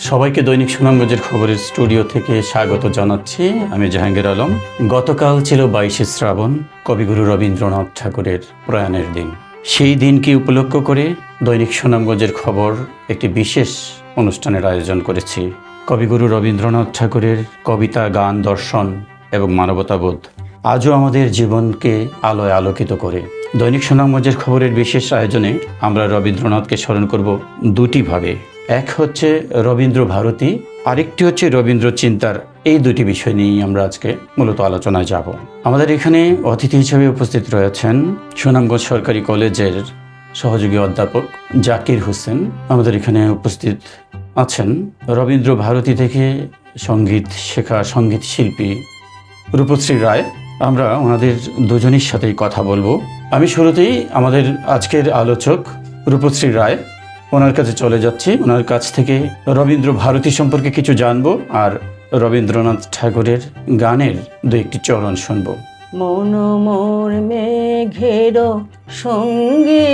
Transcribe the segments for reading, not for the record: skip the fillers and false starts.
সবাইকে দৈনিক সুনামগঞ্জের খবরের স্টুডিও থেকে স্বাগত জানাচ্ছি। আমি জাহাঙ্গীর আলম। গতকাল ছিল 22শে শ্রাবণ, কবিগুরু রবীন্দ্রনাথ ঠাকুরের প্রয়াণের দিন। সেই দিনকে উপলক্ষ করে দৈনিক সুনামগঞ্জের খবর একটি বিশেষ অনুষ্ঠানের আয়োজন করেছি। কবিগুরু রবীন্দ্রনাথ ঠাকুরের কবিতা, গান, দর্শন এবং মানবতাবোধ আজও আমাদের জীবনকে আলোয় আলোকিত করে। দৈনিক সুনামগঞ্জের খবরের বিশেষ আয়োজনে আমরা রবীন্দ্রনাথকে স্মরণ করব দুটি ভাবে। এক হচ্ছে রবীন্দ্র ভারতী, আরেকটি হচ্ছে রবীন্দ্র চিন্তার। এই দুটি বিষয় নিয়েই আমরা আজকে মূলত আলোচনায় যাব। আমাদের এখানে অতিথি হিসেবে উপস্থিত রয়েছেন সুনামগঞ্জ সরকারি কলেজের সহযোগী অধ্যাপক জাকির হোসেন। আমাদের এখানে উপস্থিত আছেন রবীন্দ্র ভারতী থেকে সঙ্গীত শেখা সঙ্গীত শিল্পী রূপশ্রী রায়। আমরা ওনাদের দুজনের সাথেই কথা বলবো। আমি শুরুতেই আমাদের আজকের আলোচক রূপশ্রী রায়, ওনার কাছে চলে যাচ্ছি। ওনার কাছ থেকে রবীন্দ্র ভারতী সম্পর্কে কিছু জানবো আর রবীন্দ্রনাথ ঠাকুরের গানের দু একটি চরণ শুনবো। মন মোর মেঘের সঙ্গে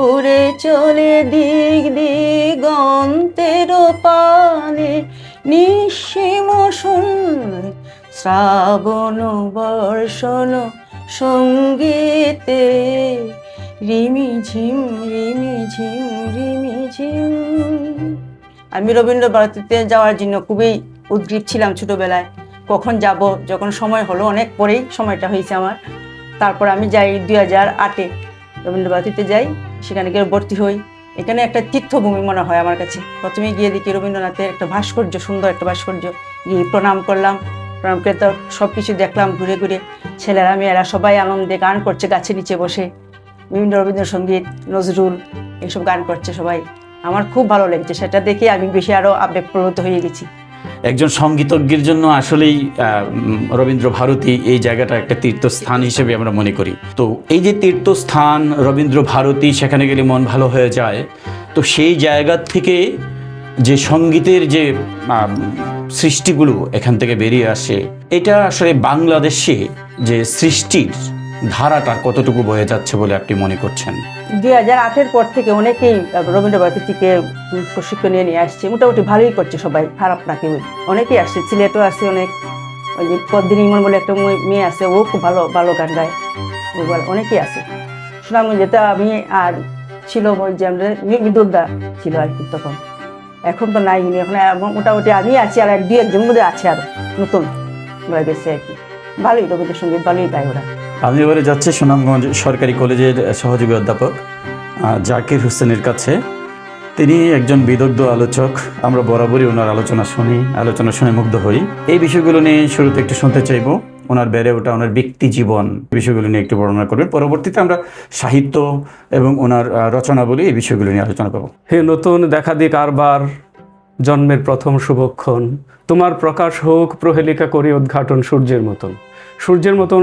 উড়ে চলে দিক দিগন্তের পানে, নিঃসীম শূন্য শ্রাবণ বর্ষণ সঙ্গীতে রিমি ঝিম রিমি ঝিম রিমি ঝিম। আমি রবীন্দ্র ভারতীতে যাওয়ার জন্য খুবই উদ্গ্রীব ছিলাম ছোটোবেলায়। কখন যাব, যখন সময় হলো, অনেক পরেই সময়টা হয়েছে আমার। তারপর আমি যাই 2008-এ রবীন্দ্র ভারতীতে যাই, সেখানে গিয়ে ভর্তি হই। এখানে একটা তীর্থভূমি মনে হয় আমার কাছে। প্রথমে গিয়ে দেখি রবীন্দ্রনাথের একটা ভাস্কর্য, সুন্দর একটা ভাস্কর্য, গিয়ে প্রণাম করলাম। প্রণাম করে তো সব কিছু দেখলাম ঘুরে ঘুরে। ছেলেরা মেয়েরা সবাই আনন্দে গান করছে গাছের নিচে বসে, বিভিন্ন রবীন্দ্রসঙ্গীত, নজরুল এইসব গান করছে সবাই। আমার খুব ভালো লেগেছে, সেটা দেখে আমি বেশি আরও আবেগপ্রবণ হয়ে গেছি। একজন সঙ্গীতজ্ঞের জন্য আসলেই রবীন্দ্র ভারতী এই জায়গাটা একটা তীর্থস্থান হিসেবে আমরা মনে করি। তো এই যে তীর্থস্থান রবীন্দ্র ভারতী, সেখানে গেলে মন ভালো হয়ে যায়। তো সেই জায়গা থেকে যে সঙ্গীতের যে সৃষ্টিগুলো এখান থেকে বেরিয়ে আসে, এটা আসলে বাংলাদেশে যে সৃষ্টির ধারাটা কতটুকু বয়ে যাচ্ছে বলে আপনি মনে করছেন? 2008-এর পর থেকে অনেকেই রবীন্দ্র ভারতী থেকে প্রশিক্ষণ নিয়ে আসছে, মোটামুটি ভালোই করছে সবাই, খারাপ না কেউ। অনেকেই আসছে, সিলেটও আছে অনেক। ওই যে পদ্মিনী ইমন বলে একটা মেয়ে আছে, ও খুব ভালো ভালো গান গায়। অনেকেই আছে সুনামগঞ্জে। আমি আর ছিল ওই যে আমাদের মৃদুলদা ছিল আর কি তখন, এখন তো নাই উনি। এখন মোটামুটি আমি আছি আর এক দুই একজন মধ্যে আছে আর নতুন হয়ে গেছে আর কি। ভালোই রবীন্দ্রসঙ্গীত ভালোই গায় ওরা। আমি এবারে যাচ্ছি সুনামগঞ্জ সরকারি কলেজের সহযোগী অধ্যাপক জাকির হোসেনের কাছে। তিনি একজন বিদগ্ধ আলোচক। আমরা বরাবরই ওনার আলোচনা শুনে মুগ্ধ হই। এই বিষয়গুলো নিয়ে শুরুতে একটু শুনতে চাইব। ওনার বেড়ে ওঠা, ওনার ব্যক্তি জীবন, বিষয়গুলো নিয়ে একটু বর্ণনা করবেন। পরবর্তীতে আমরা সাহিত্য এবং ওনার রচনাবলী, এই বিষয়গুলো নিয়ে আলোচনা করব। হে নতুন দেখা দিক আরবার, জন্মের প্রথম শুভক্ষণ, তোমার প্রকাশ হোক প্রহেলিকা করি উদ্ঘাটন সূর্যের মতন। সূর্যের মতন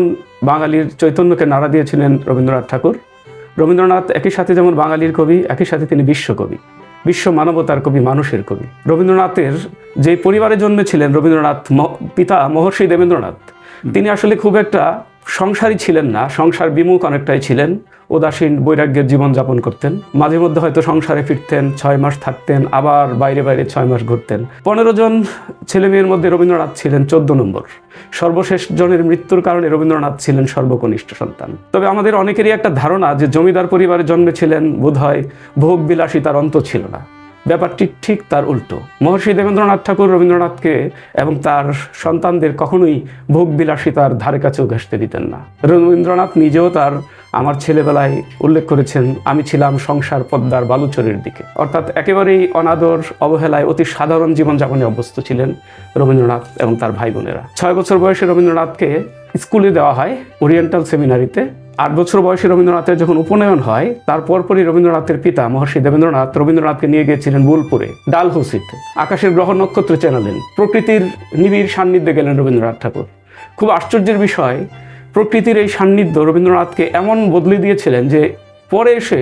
বাঙালির চৈতন্যকে নাড়া দিয়েছিলেন রবীন্দ্রনাথ ঠাকুর। রবীন্দ্রনাথ একই সাথে যেমন বাঙালির কবি, একই সাথে তিনি বিশ্বকবি, বিশ্ব মানবতার কবি, মানুষের কবি। রবীন্দ্রনাথের যে পরিবারে জন্মেছিলেন, রবীন্দ্রনাথ পিতা মহর্ষি দেবেন্দ্রনাথ, তিনি আসলে খুব একটা সংসারী ছিলেন না, সংসার বিমুখ অনেকটাই ছিলেন। উদাসীন বৈরাগ্যের জীবনযাপন করতেন। মাঝে মধ্যে হয়তো সংসারে ফিরতেন, 6 মাস থাকতেন, আবার বাইরে 6 মাস ঘুরতেন। 15 জন ছেলে মেয়ের মধ্যে রবীন্দ্রনাথ ছিলেন 14 নম্বর। সর্বশেষ জনের মৃত্যুর কারণে রবীন্দ্রনাথ ছিলেন সর্বকনিষ্ঠ সন্তান। তবে আমাদের অনেকেরই একটা ধারণা যে জমিদার পরিবারে জন্মেছিলেন, বোধহয় ভোগ বিলাসিতার অন্ত ছিল না। ব্যাপারটি ঠিক তার উল্টো। মহর্ষি দেবেন্দ্রনাথ ঠাকুর রবীন্দ্রনাথকে এবং তার সন্তানদের কখনোই ভোগ বিলাসিতার ধারে কাছেও ঘেঁষতে দিতেন না। রবীন্দ্রনাথ নিজেও তার আমার ছেলেবেলায় উল্লেখ করেছেন, আমি ছিলাম সংসার পদ্মার বালুচরের দিকে। অর্থাৎ একেবারেই অনাদর অবহেলায় অতি সাধারণ জীবনযাপনে অভ্যস্ত ছিলেন রবীন্দ্রনাথ এবং তার ভাই বোনেরা। 6 বছর বয়সে রবীন্দ্রনাথকে স্কুলে দেওয়া হয়, ওরিয়েন্টাল সেমিনারিতে। 8 বছর বয়সে রবীন্দ্রনাথের যখন উপনয়ন হয়, তার পরপরই রবীন্দ্রনাথের পিতা মহর্ষি দেবেন্দ্রনাথ রবীন্দ্রনাথকে নিয়ে গিয়েছিলেন বোলপুরে, ডালহৌসিতে। আকাশের গ্রহ নক্ষত্র চেনালেন, প্রকৃতির নিবিড় সান্নিধ্যে গেলেন রবীন্দ্রনাথ ঠাকুর। খুব আশ্চর্যের বিষয়, প্রকৃতির এই সান্নিধ্য রবীন্দ্রনাথকে এমন বদলে দিয়েছিলেন যে পরে এসে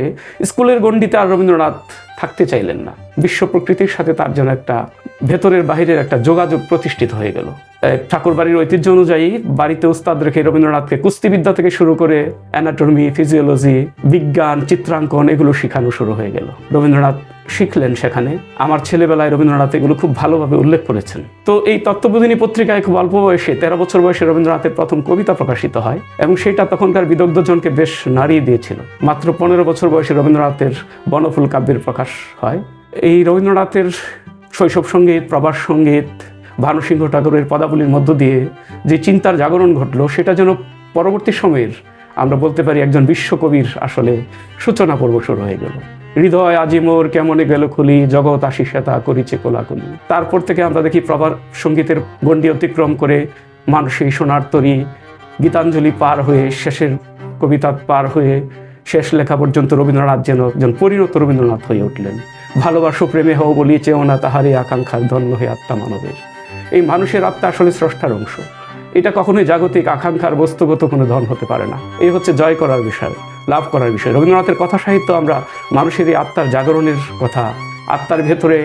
স্কুলের গণ্ডিতে আর রবীন্দ্রনাথ থাকতে চাইলেন না। বিশ্ব প্রকৃতির সাথে তার যেন একটা ভেতরের বাহিরের একটা যোগাযোগ প্রতিষ্ঠিত হয়ে গেল। ঠাকুরবাড়ির ঐতিহ্য অনুযায়ী বাড়িতে উস্তাদ রেখে রবীন্দ্রনাথকে কুস্তিবিদ্যা থেকে শুরু করে অ্যানাটমি, ফিজিওলজি, বিজ্ঞান, চিত্রাঙ্কন এগুলো শেখানো শুরু হয়ে গেল। রবীন্দ্রনাথ শিখলেন সেখানে। আমার ছেলেবেলায় রবীন্দ্রনাথ এগুলো খুব ভালোভাবে উল্লেখ করেছেন। তো এই তত্ত্ববোধিনী পত্রিকায় খুব অল্প বয়সে 13 বছর বয়সে রবীন্দ্রনাথের প্রথম কবিতা প্রকাশিত হয় এবং সেটা তখনকার বিদগ্ধজনকে বেশ নাড়িয়ে দিয়েছিল। মাত্র 15 বছর বয়সে রবীন্দ্রনাথের বনফুল কাব্যের প্রকাশ হয়। এই রবীন্দ্রনাথের শৈশব সঙ্গীত, প্রবাস সঙ্গীত, ভানুসিংহ ঠাকুরের পদাবলীর মধ্য দিয়ে যে চিন্তার জাগরণ ঘটলো, সেটা যেন পরবর্তী সময়ের আমরা বলতে পারি একজন বিশ্বকবির আসলে সূচনা পর্ব শুরু হয়ে গেল। হৃদয় আজি মোর কেমনে গেল খুলি, জগৎ আশিসে তা করিছে কোলাকুলি। তারপর থেকে আমরা দেখি প্রবাস সঙ্গীতের গণ্ডি অতিক্রম করে মানসী, সোনার তরী, গীতাঞ্জলি পার হয়ে শেষের কবিতা পার হয়ে শেষ লেখা পর্যন্ত রবীন্দ্রনাথ যেন একজন পরিণত রবীন্দ্রনাথ হয়ে উঠলেন। ভালোবাসো প্রেমে হও বলি, চেও না তাহারে আকাঙ্ক্ষার ধন্য হয়ে আত্মা মানবের। এই মানুষের আত্মা আসলে স্রষ্টার অংশ। এটা কখনোই জাগতিক আকাঙ্ক্ষার বস্তুগত কোনো ধন হতে পারে না। এই হচ্ছে জয় করার বিষয়, লাভ করার বিষয়। রবীন্দ্রনাথের কথা সাহিত্য আমরা মানুষের এই আত্মার জাগরণের কথা, আত্মার ভেতরে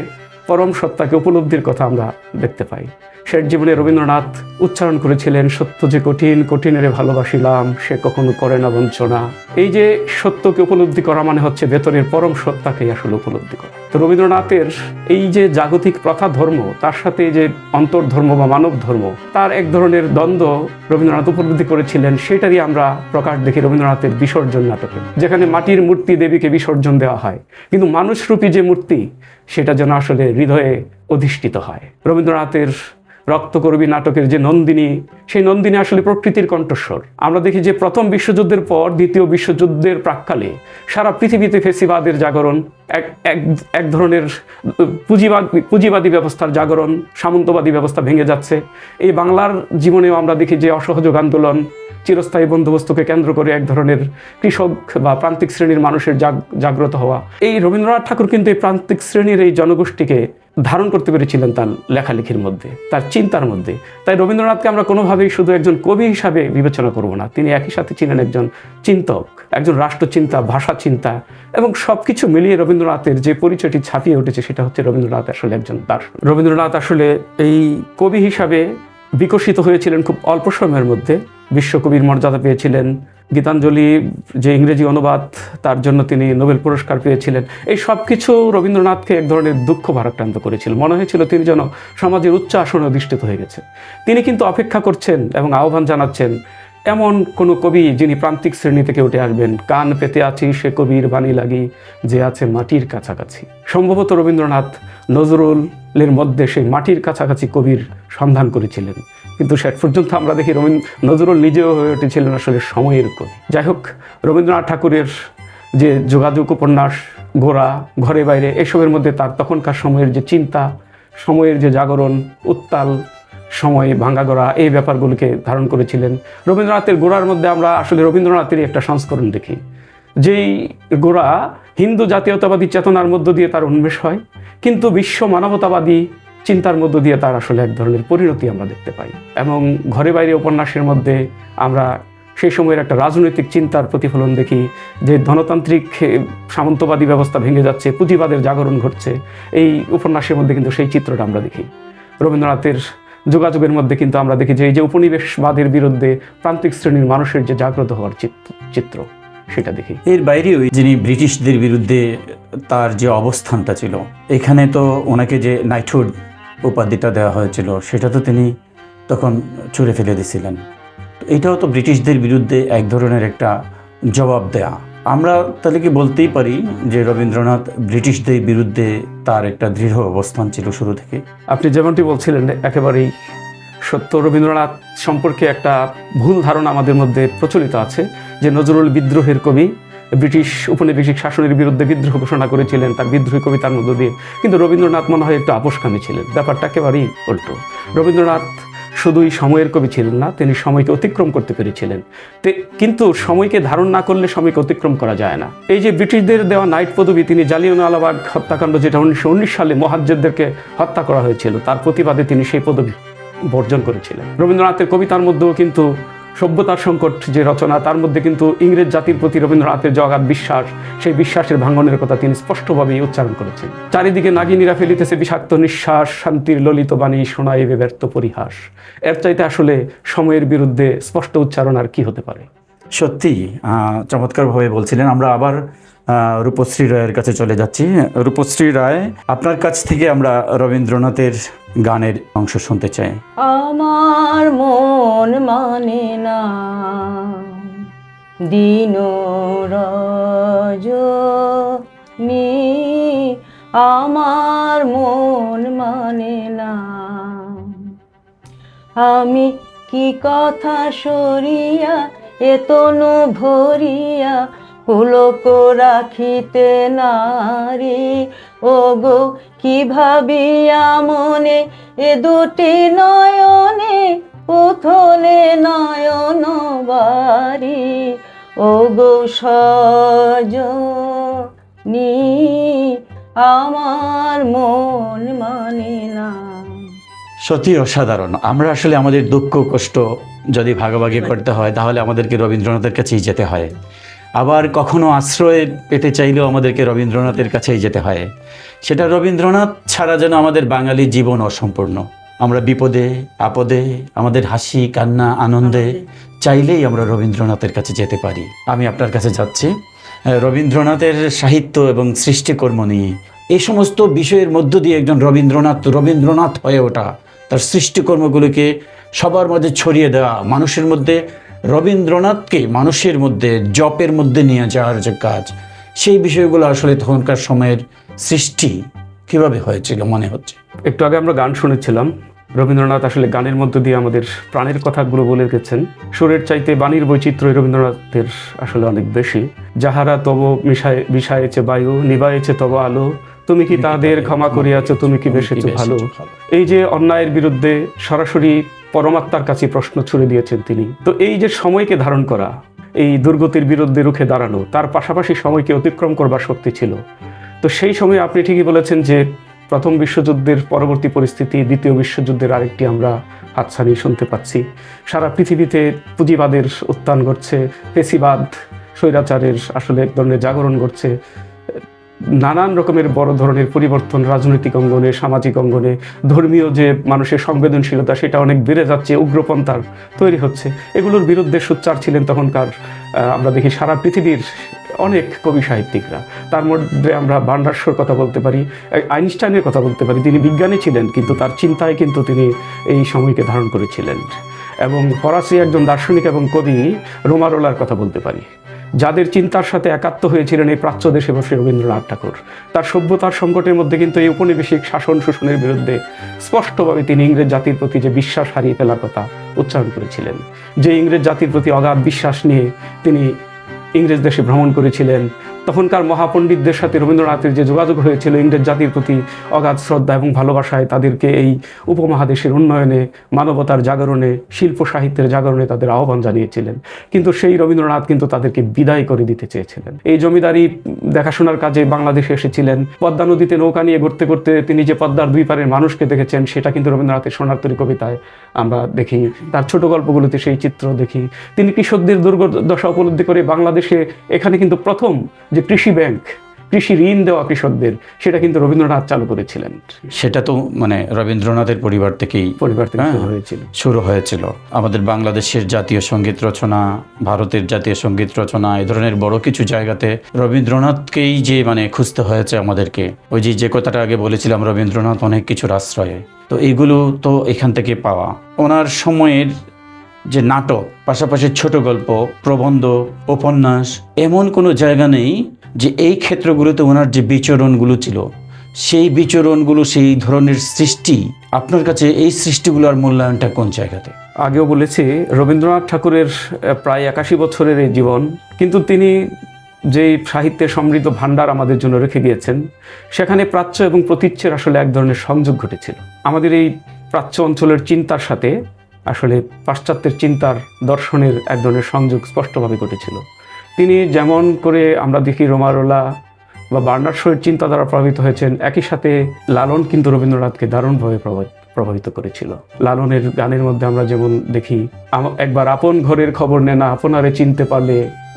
পরম সত্তাকে উপলব্ধির কথা আমরা দেখতে পাই। শেষ জীবনে রবীন্দ্রনাথ উচ্চারণ করেছিলেন, সত্য যে কঠিন, কঠিনেরে ভালোবাসিলাম, সে কখনো করে না বঞ্চনা। এই যে সত্যকে উপলব্ধি করা মানে হচ্ছে ভেতরের পরম সত্তাকেই আসলে উপলব্ধি করা। তো রবীন্দ্রনাথের এই যে জাগতিক প্রথা ধর্ম, তার সাথে যে অন্তর্ধর্ম বা মানব ধর্ম, তার এক ধরনের দ্বন্দ্ব রবীন্দ্রনাথ উপলব্ধি করেছিলেন। সেটারই আমরা প্রকাশ দেখি রবীন্দ্রনাথের বিসর্জন নাটকে, যেখানে মাটির মূর্তি দেবীকে বিসর্জন দেওয়া হয়, কিন্তু মানুষরূপী যে মূর্তি সেটা যেন আসলে হৃদয়ে অধিষ্ঠিত হয়। রবীন্দ্রনাথের রক্তকরবী নাটকের যে নন্দিনী, সেই নন্দিনী আসলে প্রকৃতির কণ্ঠস্বর। আমরা দেখি যে প্রথম বিশ্বযুদ্ধের পর দ্বিতীয় বিশ্বযুদ্ধের প্রাক্কালে সারা পৃথিবীতে ফেসিবাদের জাগরণ, এক ধরনের পুঁজিবাদী ব্যবস্থার জাগরণ, সামন্তবাদী ব্যবস্থা ভেঙে যাচ্ছে। এই বাংলার জীবনেও আমরা দেখি যে অসহযোগ আন্দোলন, চিরস্থায়ী বন্দোবস্তকে কেন্দ্র করে এক ধরনের কৃষক বা প্রান্তিক শ্রেণীর মানুষের জাগ্রত হওয়া। এই রবীন্দ্রনাথ ঠাকুর কিন্তু এই প্রান্তিক শ্রেণীর এই জনগোষ্ঠীকে ধারণ করতে পেরেছিলেন তার লেখালেখির মধ্যে, তার চিন্তার মধ্যে। তাই রবীন্দ্রনাথকে আমরা কোনোভাবেই শুধু একজন কবি হিসাবে বিবেচনা করব না, তিনি একই সাথে ছিলেন একজন চিন্তক, একজন রাষ্ট্রচিন্তা, ভাষা চিন্তা, এবং সব কিছু মিলিয়ে রবীন্দ্রনাথের যে পরিচয়টি ছাপিয়ে উঠেছে সেটা হচ্ছে রবীন্দ্রনাথ আসলে একজন দার্শনিক। রবীন্দ্রনাথ আসলে এই কবি হিসাবে বিকশিত হয়েছিলেন খুব অল্প সময়ের মধ্যে। বিশ্বকবির মর্যাদা পেয়েছিলেন। গীতাঞ্জলি যে ইংরেজি অনুবাদ, তার জন্য তিনি নোবেল পুরস্কার পেয়েছিলেন। এই সব কিছু রবীন্দ্রনাথকে এক ধরনের দুঃখ ভারাক্রান্ত করেছিল। মনে হয়েছিল তিনি যেন সমাজের উচ্চ আসনে অধিষ্ঠিত হয়ে গেছে। তিনি কিন্তু অপেক্ষা করছেন এবং আহ্বান জানাচ্ছেন এমন কোনো কবি যিনি প্রান্তিক শ্রেণী থেকে উঠে আসবেন। কান পেতে আছি সে কবির বাণী লাগি, যে আছে মাটির কাছাকাছি। সম্ভবত রবীন্দ্রনাথ নজরুলের মধ্যে সেই মাটির কাছাকাছি কবির সন্ধান করেছিলেন, কিন্তু শেষ পর্যন্ত আমরা দেখি নজরুল নিজেও হয়ে উঠেছিলেন আসলে সময়ের কবি। যাই হোক, রবীন্দ্রনাথ ঠাকুরের যে যোগাযোগ উপন্যাস, গোরা, ঘরে বাইরে, এসবের মধ্যে তার তখনকার সময়ের যে চিন্তা, সময়ের যে জাগরণ, উত্তাল সময়, ভাঙ্গাগড়া, এই ব্যাপারগুলিকে ধারণ করেছিলেন। রবীন্দ্রনাথের গোড়ার মধ্যে আমরা আসলে রবীন্দ্রনাথেরই একটা সংস্করণ দেখি, যেই গোড়া হিন্দু জাতীয়তাবাদী চেতনার মধ্য দিয়ে তার উন্মেষ হয়, কিন্তু বিশ্ব মানবতাবাদী চিন্তার মধ্য দিয়ে তার আসলে এক ধরনের পরিণতি আমরা দেখতে পাই। এবং ঘরে বাইরে উপন্যাসের মধ্যে আমরা সেই সময়ের একটা রাজনৈতিক চিন্তার প্রতিফলন দেখি, যে ধনতান্ত্রিক সামন্তবাদী ব্যবস্থা ভেঙে যাচ্ছে, পুঁজিবাদের জাগরণ ঘটছে। এই উপন্যাসের মধ্যে কিন্তু সেই চিত্রটা আমরা দেখি। রবীন্দ্রনাথের যোগাযোগের মধ্যে কিন্তু আমরা দেখি যে এই যে উপনিবেশবাদের বিরুদ্ধে প্রান্তিক শ্রেণীর মানুষের যে জাগ্রত হওয়ার চিত্র, সেটা দেখি। এর বাইরেও যিনি ব্রিটিশদের বিরুদ্ধে তার যে অবস্থানটা ছিল, এখানে তো ওনাকে যে নাইটহুড উপাধিটা দেওয়া হয়েছিল সেটা তো তিনি তখন ছুঁড়ে ফেলে দিয়েছিলেন। এটাও তো ব্রিটিশদের বিরুদ্ধে এক ধরনের একটা জবাব দেয়া। আমরা তাহলে কি বলতেই পারি যে রবীন্দ্রনাথ ব্রিটিশদের বিরুদ্ধে তার একটা দৃঢ় অবস্থান ছিল শুরু থেকে? আপনি যেমনটি বলছিলেন একেবারেই সত্য। রবীন্দ্রনাথ সম্পর্কে একটা ভুল ধারণা আমাদের মধ্যে প্রচলিত আছে যে নজরুল বিদ্রোহের কবি, ব্রিটিশ উপনিবেশিক শাসনের বিরুদ্ধে বিদ্রোহ ঘোষণা করেছিলেন তার বিদ্রোহী কবিতার মধ্য দিয়ে, কিন্তু রবীন্দ্রনাথ মনে হয় একটু আপোষকামী ছিলেন। ব্যাপারটা একেবারেই উল্টো। রবীন্দ্রনাথ শুধুই সময়ের কবি ছিলেন না, তিনি সময়কে অতিক্রম করতে পেরেছিলেন। কিন্তু সময়কে ধারণ না করলে সময়কে অতিক্রম করা যায় না। এই যে ব্রিটিশদের দেওয়া নাইট পদবি, তিনি জালিয়ানওয়ালাবাগ হত্যাকাণ্ড, যেটা 1919 সালে মুহাজ্জিরদেরকে হত্যা করা হয়েছিল, তার প্রতিবাদে তিনি সেই পদবি বর্জন করেছিলেন। রবীন্দ্রনাথের কবিতার মধ্যেও কিন্তু সভ্যতার সংকট যে রচনা, তার মধ্যে কিন্তু ইংরেজ জাতির প্রতি রবীন্দ্রনাথের যে অগাধ বিশ্বাস, সেই বিশ্বাসের ভাঙনের কথা তিনি স্পষ্টভাবেই উচ্চারণ করেছেন। চারিদিকে নাগিনীরা ফেলিতেছে বিষাক্ত নিঃশ্বাস, শান্তির ললিত বাণী শোনাইবে ব্যর্থ পরিহাস। এর চাইতে আসলে সময়ের বিরুদ্ধে স্পষ্ট উচ্চারণ আর কি হতে পারে? সত্যি চমৎকারভাবে বলছিলেন। আমরা আবার রূপশ্রী রায়ের কাছে চলে যাচ্ছি। রূপশ্রী রায়, আপনার কাছ থেকে আমরা রবীন্দ্রনাথের গানের অংশ শুনতে চাই। আমার মন মানে না দিন রজনী, আমার মন মানে না। আমি কি কথা সরিয়া এতনু ভরিয়া পুলক রাখিতে নারী, ও গো কি ভাবিয়া মনে এ দুটি নয়নে উথলে নয়ন বাড়ি, ও গো সজনী আমার মন মানে না। সত্যি অসাধারণ। আমরা আসলে আমাদের দুঃখ কষ্ট যদি ভাগাভাগি করতে হয় তাহলে আমাদেরকে রবীন্দ্রনাথের কাছেই যেতে হয়। আবার কখনো আশ্রয় পেতে চাইলেও আমাদেরকে রবীন্দ্রনাথের কাছেই যেতে হয়। সেটা রবীন্দ্রনাথ ছাড়া যেন আমাদের বাঙালি জীবন অসম্পূর্ণ। আমরা বিপদে আপদে, আমাদের হাসি কান্না আনন্দে চাইলেই আমরা রবীন্দ্রনাথের কাছে যেতে পারি। আমি আপনার কাছে যাচ্ছি রবীন্দ্রনাথের সাহিত্য এবং সৃষ্টিকর্ম নিয়ে। এই সমস্ত বিষয়ের মধ্য দিয়ে একজন রবীন্দ্রনাথ হয়ে ওঠা, তার সৃষ্টিকর্মগুলোকে সবার মধ্যে ছড়িয়ে দেওয়া, মানুষের মধ্যে রবীন্দ্রনাথকে মানুষের মধ্যে জপের মধ্যে নিয়ে যাওয়ার যে কাজ, সেই বিষয়গুলো আসলে তখনকার সময়ের সৃষ্টি কিভাবে হয়েছিল মনে হচ্ছে। একটু আগে আমরা গান শুনেছিলাম। রবীন্দ্রনাথ আসলে গানের মধ্য দিয়ে আমাদের প্রাণের কথাগুলো বলে গেছেন। সুরের চাইতে বাণীর বৈচিত্র্য রবীন্দ্রনাথের আসলে অনেক বেশি। যাহারা তব বিষায়েছে বায়ু, নিবায়েছে তব আলো, তুমি কি তাদের ক্ষমা করিয়াছ, তুমি কি বেসেছো ভালো। এই যে অন্যায়ের বিরুদ্ধে সরাসরি পরমাত্মার কাছে প্রশ্ন ছুড়ে দিয়েছেন তিনি। তো এই যে সময়কে ধারণ করা, এই দুর্গতির বিরুদ্ধে রুখে দাঁড়ানো, তার পাশাপাশি সময়কে অতিক্রম করবার শক্তি ছিল। তো সেই সময় আপনি ঠিকই বলেছেন যে প্রথম বিশ্বযুদ্ধের পরবর্তী পরিস্থিতি, দ্বিতীয় বিশ্বযুদ্ধের আরেকটি আমরা হাতছানি শুনতে পাচ্ছি। সারা পৃথিবীতে পুঁজিবাদের উত্থান ঘটছে, ফেসিবাদ স্বৈরাচারের আসলে এক ধরনের জাগরণ ঘটছে। নানান রকমের বড় ধরনের পরিবর্তন রাজনৈতিক অঙ্গনে, সামাজিক অঙ্গনে, ধর্মীয় যে মানুষের সংবেদনশীলতা সেটা অনেক বেড়ে যাচ্ছে, উগ্রপন্থার তৈরি হচ্ছে। এগুলোর বিরুদ্ধে সোচ্চার ছিলেন তখনকার আমরা দেখি সারা পৃথিবীর অনেক কবি সাহিত্যিকরা। তার মধ্যে আমরা বার্নার্সর কথা বলতে পারি, আইনস্টাইনের কথা বলতে পারি। তিনি বিজ্ঞানী ছিলেন কিন্তু তার চিন্তায় কিন্তু তিনি এই সময়কে ধারণ করেছিলেন। এবং ফরাসি একজন দার্শনিক এবং কবি রোমারোলার কথা বলতে পারি, যাদের চিন্তার সাথে একাত্ম হয়েছিলেন এই প্রাচ্য দেশে বসে রবীন্দ্রনাথ ঠাকুর। তার সভ্যতার সংকটের মধ্যে কিন্তু এই উপনিবেশিক শাসন শোষণের বিরুদ্ধে স্পষ্টভাবে তিনি ইংরেজ জাতির প্রতি যে বিশ্বাস হারিয়ে ফেলার কথা উচ্চারণ করেছিলেন। যে ইংরেজ জাতির প্রতি অগাধ বিশ্বাস নিয়ে তিনি ইংরেজ দেশে ভ্রমণ করেছিলেন, তখনকার মহাপণ্ডিতদের সাথে রবীন্দ্রনাথের যে যোগাযোগ হয়েছিল, ইংরেজ জাতির প্রতি অগাধ শ্রদ্ধা এবং ভালোবাসায় তাদেরকে এই উপমহাদেশের উন্নয়নে, মানবতার জাগরণে, শিল্প সাহিত্যের জাগরণে তাদের আহ্বান জানিয়েছিলেন। কিন্তু সেই রবীন্দ্রনাথ কিন্তু তাদেরকে বিদায় করে দিতে চেয়েছিলেন। এই জমিদারি দেখাশোনার কাজে বাংলাদেশে এসেছিলেন। পদ্মা নদীতে নৌকা নিয়ে ঘুরতে ঘুরতে তিনি যে পদ্মার দুই পারের মানুষকে দেখেছেন, সেটা কিন্তু রবীন্দ্রনাথের সোনারতরী কবিতায় আমরা দেখি। তার ছোট গল্পগুলোতে সেই চিত্র দেখি। তিনি কৃষকদের দুর্দশা উপলব্ধি করে বাংলাদেশে এখানে কিন্তু প্রথম যে কৃষি ব্যাংক, কৃষি ঋণ দেওয়া কৃষকদের, সেটা কিন্তু রবীন্দ্রনাথ চালু করেছিলেন। সেটা তো মানে রবীন্দ্রনাথের পরিবার থেকেই শুরু হয়েছিল। আমাদের বাংলাদেশের জাতীয় সঙ্গীত রচনা, ভারতের জাতীয় সঙ্গীত রচনা, এই ধরনের বড় কিছু জায়গাতে রবীন্দ্রনাথকেই যে মানে খুঁজতে হয়েছে আমাদেরকে। ওই যে কথাটা আগে বলেছিলাম, রবীন্দ্রনাথ অনেক কিছুর আশ্রয়ে, তো এইগুলো তো এখান থেকে পাওয়া। ওনার সময়ের যে নাটক, পাশাপাশি ছোট গল্প, প্রবন্ধ, উপন্যাস, এমন কোনো জায়গা নেই যে এই ক্ষেত্রগুলোতে ওনার যে বিচরণগুলো ছিল, সেই বিচরণগুলো, সেই ধরনের সৃষ্টি, আপনার কাছে এই সৃষ্টিগুলোর মূল্যায়নটা কোন জায়গাতে? আগেও বলেছি রবীন্দ্রনাথ ঠাকুরের প্রায় 81 বছরের এই জীবন, কিন্তু তিনি যে সাহিত্যের সমৃদ্ধ ভাণ্ডার আমাদের জন্য রেখে গিয়েছেন, সেখানে প্রাচ্য এবং প্রতীচ্যের আসলে এক ধরনের সংযোগ ঘটেছিল। আমাদের এই প্রাচ্য অঞ্চলের চিন্তার সাথে আসলে পাশ্চাত্যের চিন্তার, দর্শনের এক ধরনের সংযোগ স্পষ্টভাবে ঘটেছিল। তিনি যেমন করে আমরা দেখি রোমারোলা বা বার্নার্ড শোয়ের চিন্তা দ্বারা প্রভাবিত হয়েছেন, একই সাথে লালন কিন্তু রবীন্দ্রনাথকে দারুণভাবে প্রভাবিত করেছিল। লালনের গানের মধ্যে আমরা যেমন দেখি, একবার আপন ঘরের খবর নে না, আপনারে চিনতে পারলে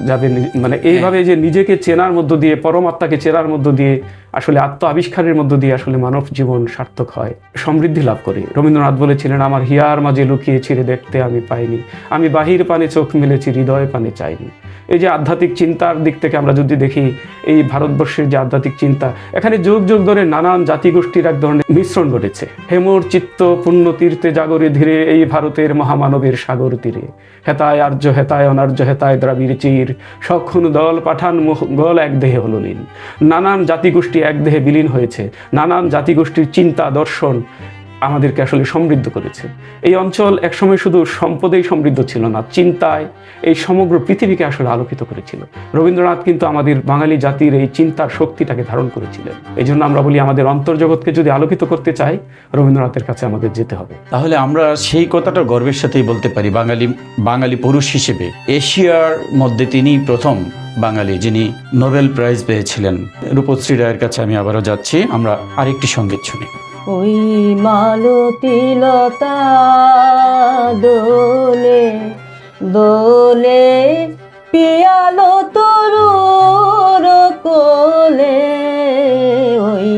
যাবে, মানে এইভাবে যে নিজেকে চেনার মধ্য দিয়ে, পরমাত্মাকে চেনার মধ্য দিয়ে, আসলে আত্ম আবিষ্কারের মধ্য দিয়ে আসলে মানব জীবন সার্থক হয়, সমৃদ্ধি লাভ করে। রবীন্দ্রনাথ বলেছিলেন, আমার হিয়ার মাঝে লুকিয়ে ছিঁড়ে দেখতে আমি পাইনি, আমি বাহির পানে চোখ মেলেছি, হৃদয় পানে চাইনি। এই যে আধ্যাত্মিক চিন্তার দিক থেকে আমরা যদি দেখি, এই ভারতবর্ষের যে আধ্যাত্মিক চিন্তা, এখানে যুগ যুগ ধরে নানান জাতিগোষ্ঠীর এক ধরনের মিশ্রণ ঘটেছে। হেমর চিত্ত পুণ্য তীর্থে জাগরে ধীরে, এই ভারতের মহামানবের সাগর তীরে, হেতায় আর্য হেতায় অনার্য হেতায় দ্রাবিড় চির, সক্ষণ দল পাঠান মোগল এক দেহে হল লীন। নানান জাতিগোষ্ঠী এক দেহে বিলীন হয়েছে, নানান জাতিগোষ্ঠীর চিন্তা দর্শন আমাদেরকে আসলে সমৃদ্ধ করেছে। এই অঞ্চল একসময় শুধু সম্পদেই সমৃদ্ধ ছিল না, চিন্তায় এই সমগ্র পৃথিবীকে আসলে আলোকিত করেছিল। রবীন্দ্রনাথ কিন্তু আমাদের বাঙালি জাতির এই চিন্তার শক্তিটাকে ধারণ করেছিলেন। এই জন্য আমরা বলি, আমাদের অন্তর্জগৎকে যদি আলোকিত করতে চাই, রবীন্দ্রনাথের কাছে আমাদের যেতে হবে। তাহলে আমরা সেই কথাটা গর্বের সাথেই বলতে পারি, বাঙালি পুরুষ হিসেবে এশিয়ার মধ্যে তিনিই প্রথম বাঙালি যিনি নোবেল প্রাইজ পেয়েছিলেন। রূপশ্রী রায়ের কাছে আমি আবারও যাচ্ছি, আমরা আরেকটি সঙ্গীত শুনি। ওই মালতী লতা দোলে দোলে, পিয়ালো তরুর কোলে, ওই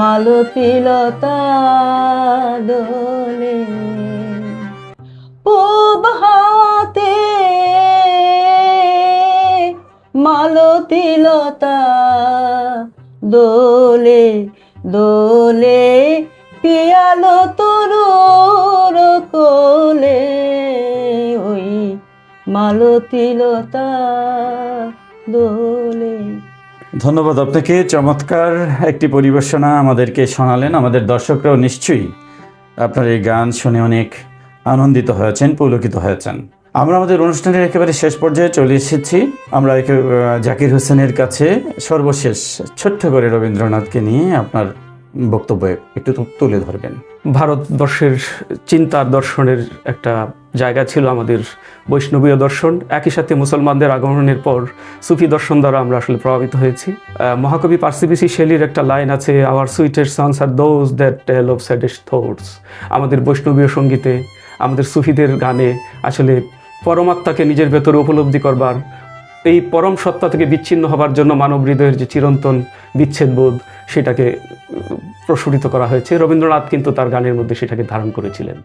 মালতী লতা দোলে, পূব হাতে মালতী লতা দোলে দোলে, পিয়ালো তরুর কোলে, ওই মালতী লতা দোলে। ধন্যবাদ আপনাকে, চমৎকার একটি পরিবেশনা আমাদেরকে শোনালেন। আমাদের দর্শকরাও নিশ্চয়ই আপনার এই গান শুনে অনেক আনন্দিত হয়েছেন, পুলকিত হয়েছেন। আমরা আমাদের অনুষ্ঠানের একেবারে শেষ পর্যায়ে চলে এসেছি। আমরা জাকির হোসেনের কাছে সর্বশেষ ছোট্ট করে রবীন্দ্রনাথকে নিয়ে আপনার বক্তব্য একটু তুলে ধরবেন। ভারতবর্ষের চিন্তার দর্শনের একটা জায়গা ছিল আমাদের বৈষ্ণবীয় দর্শন। একই সাথে মুসলমানদের আগমনের পর সুফি দর্শন দ্বারা আমরা আসলে প্রভাবিত হয়েছি। মহাকবি পার্সি শেলির একটা লাইন আছে, our sweetest songs are those that tell of saddest thoughts. আমাদের বৈষ্ণবীয় সঙ্গীতে, আমাদের সুফিদের গানে আসলে পরমাত্মাকে নিজের ভেতরে উপলব্ধি করবার, এই পরম সত্তা থেকে বিচ্ছিন্ন হবার জন্য মানব হৃদয়ের যে চিরন্তন বিচ্ছেদবোধ, সেটাকে প্রস্ফুটিত করা হয়েছে। রবীন্দ্রনাথ কিন্তু তার গানের মধ্যে সেটাকে ধারণ করেছিলেন।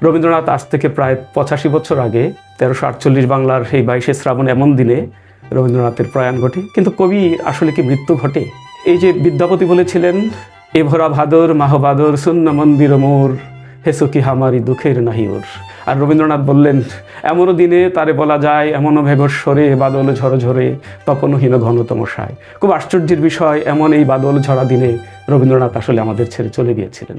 রবীন্দ্রনাথ আজ থেকে প্রায় 85 বছর আগে 1348 বাংলার সেই 22শে শ্রাবণ এমন দিনে রবীন্দ্রনাথের প্রয়াণ ঘটে। কিন্তু কবি আসলে কি মৃত্যু ঘটে? এই যে বিদ্যাপতি বলেছিলেন, এ ভরা ভাদর মাহবাদর শূন্য মন্দির মোর, হেসো কি হামারি দুঃখের নাহি ওর। আর রবীন্দ্রনাথ বললেন, এমনও দিনে তারে বলা যায়, এমনও ভেঘর সরে বাদল ঝড় ঝরে তপনহীন ঘনতম সায়। খুব আশ্চর্যের বিষয়, এমন এই বাদল ঝরা দিনে রবীন্দ্রনাথ আসলে আমাদের ছেড়ে চলে গিয়েছিলেন।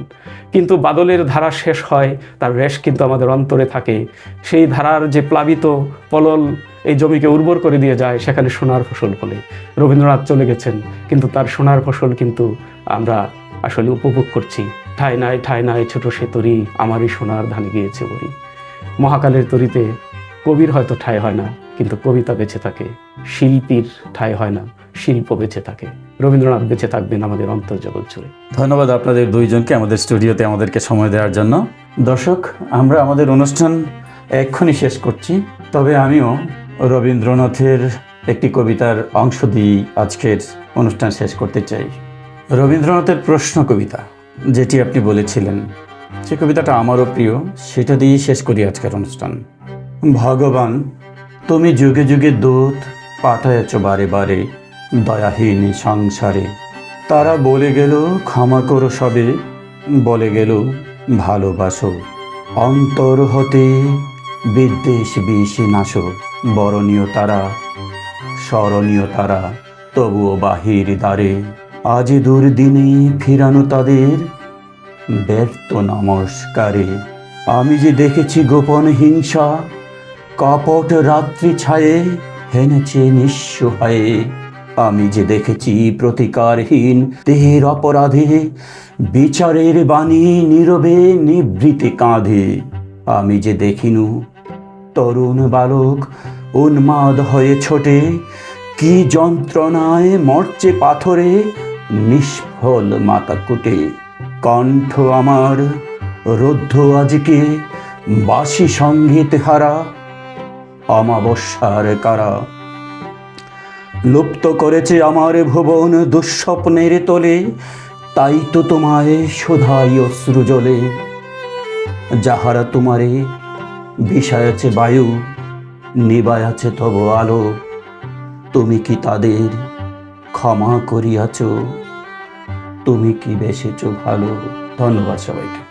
কিন্তু বাদলের ধারা শেষ হয়, তার রেশ কিন্তু আমাদের অন্তরে থাকে। সেই ধারার যে প্লাবিত পলল এই জমিকে উর্বর করে দিয়ে যায়, সেখানে সোনার ফসল ফলে। রবীন্দ্রনাথ চলে গেছেন, কিন্তু তার সোনার ফসল কিন্তু আমরা আসলে উপভোগ করছি। ঠায় নাই ছোট সে তরি, আমারই সোনার ধানে গিয়েছে বরি। মহাকালের তরিতে কবির হয়তো ঠাঁই হয় না, কিন্তু কবিতা বেঁচে থাকে। শিল্পীর ঠাঁই হয় না, শিল্প বেঁচে থাকে। রবীন্দ্রনাথ বেঁচে থাকবেন আমাদের অন্তর্জগৎ জুড়ে। ধন্যবাদ আপনাদের দুইজনকে আমাদের স্টুডিওতে আমাদেরকে সময় দেওয়ার জন্য। দর্শক, আমরা আমাদের অনুষ্ঠান এক্ষুনি শেষ করছি, তবে আমিও রবীন্দ্রনাথের একটি কবিতার অংশ দিয়ে আজকের অনুষ্ঠান শেষ করতে চাই। রবীন্দ্রনাথের প্রশ্ন কবিতা, যেটি আপনি বলেছিলেন, সে কবিতাটা আমারও প্রিয়, সেটা দিয়েই শেষ করি আজকের অনুষ্ঠান। ভগবান, তুমি যুগে যুগে দূত পাঠায়েছ বারে বারে দয়াহীন সংসারে। তারা বলে গেল ক্ষমা করো সবে, বলে গেল ভালোবাসো, অন্তর হতে বিদ্বেষ বিষ নাশো। বরণীয় তারা, স্মরণীয় তারা, তবুও বাহির দ্বারে আজি দুর্দিনে ফিরানো তাদের ব্যর্থ নমস্কারে। আমি যে দেখেছি গোপন হিংসা, কপট রাত্রি ছায়ে হেনেছে নিঃস্ব হয়ে। আমি যে দেখেছি প্রতিকারহীন দেহের অপরাধে, বিচারের বাণী নীরবে নিভৃতে কাঁধে। আমি যে দেখিনু তরুণ বালক উন্মাদ হয়ে ছোটে, কি যন্ত্রণায় মরচে পাথরে নিষ্ফল মাথা কুটে। কণ্ঠ আমার রুদ্ধ আজকে বাসি সঙ্গীত হারা অমাবস্যার কারা। লুপ্ত করেছে আমার ভুবন দুঃস্বপ্নের তলে, তাই তো তোমায় শোধাই অশ্রু জলে। যাহারা তোমারে বিষায়াছে বায়ু, নিবায়াছে তব আলো, তুমি কি তাদের ক্ষমা করিয়াছ? তুমি কি বেসেছ ভালো? ধন্যবাদ সবাইকে।